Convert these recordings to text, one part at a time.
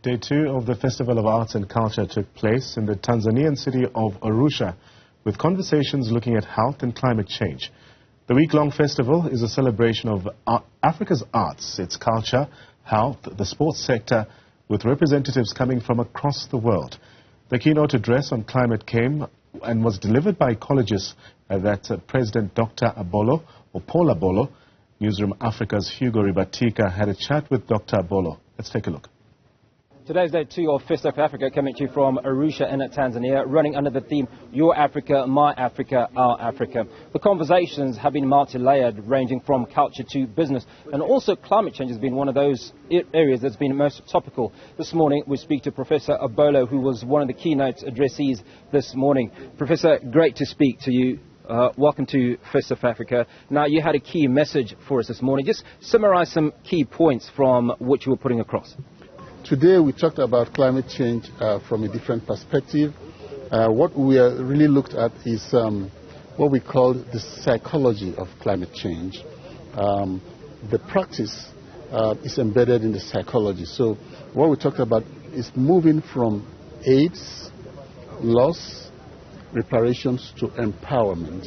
Day 2 of the Festival of Arts and Culture took place in the Tanzanian city of Arusha, with conversations looking at health and climate change. The week-long festival is a celebration of Africa's arts, its culture, health, the sports sector, with representatives coming from across the world. The keynote address on climate came and was delivered by ecologist President Dr. Abolo, or Paul Abolo. Newzroom Afrika's Hugo Ribatika had a chat with Dr. Abolo. Let's take a look. Today's Day 2 of Festival of Africa, coming to you from Arusha in Tanzania, running under the theme Your Africa, My Africa, Our Africa. The conversations have been multi-layered, ranging from culture to business, and also climate change has been one of those areas that's been most topical. This morning we speak to Professor Abolo, who was one of the keynote addressees this morning. Professor, great to speak to you. Welcome to Festival of Africa. Now, you had a key message for us this morning. Just summarize some key points from what you were putting across. Today we talked about climate change from a different perspective. What we really looked at is what we call the psychology of climate change. The practice is embedded in the psychology. So what we talked about is moving from aids, loss, reparations to empowerment.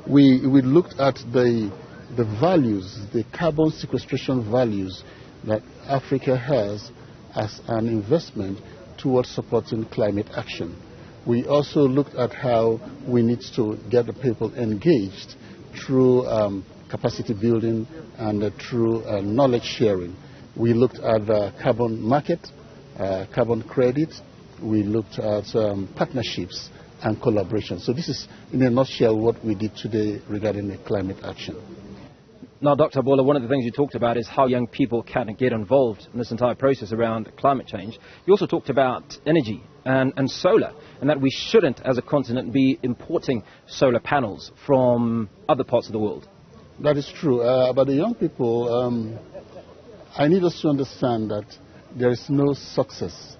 We looked at the values, the carbon sequestration values that Africa has as an investment towards supporting climate action. We also looked at how we need to get the people engaged through capacity building and through knowledge sharing. We looked at the carbon market, carbon credit. We looked at partnerships and collaboration. So this is, in a nutshell, what we did today regarding the climate action. Now, Dr. Abolo, one of the things you talked about is how young people can get involved in this entire process around climate change. You also talked about energy and solar, and that we shouldn't, as a continent, be importing solar panels from other parts of the world. That is true. But the young people, I need us to understand that there is no success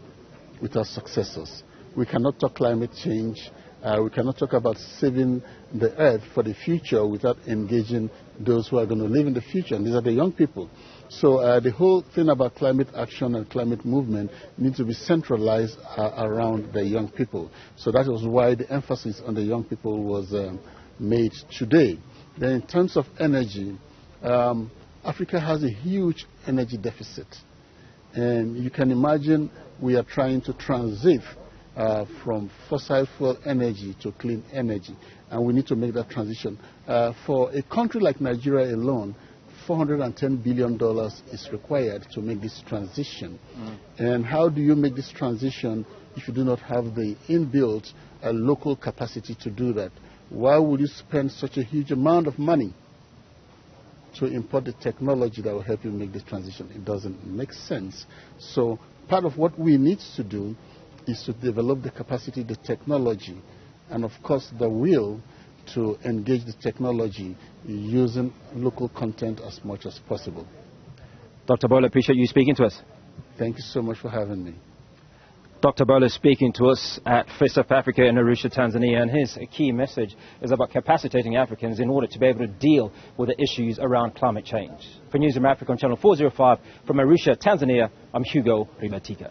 without successors. We cannot talk climate change. We cannot talk about saving the earth for the future without engaging those who are going to live in the future, and these are the young people. So the whole thing about climate action and climate movement needs to be centralized around the young people. So that was why the emphasis on the young people was made today. Then in terms of energy, Africa has a huge energy deficit. And you can imagine we are trying to transit from fossil fuel energy to clean energy, and we need to make that transition. For a country like Nigeria alone, $410 billion is required to make this transition. And how do you make this transition if you do not have the inbuilt local capacity to do that? Why would you spend such a huge amount of money to import the technology that will help you make this transition? It doesn't make sense. So part of what we need to do is to develop the capacity, the technology, and of course the will to engage the technology using local content as much as possible. Dr. Abolo, appreciate you speaking to us. Thank you so much for having me. Dr. Abolo speaking to us at Festival of Africa in Arusha, Tanzania, and his key message is about capacitating Africans in order to be able to deal with the issues around climate change. For Newzroom Afrika on Channel 405 from Arusha, Tanzania, I'm Hugo Ribatika.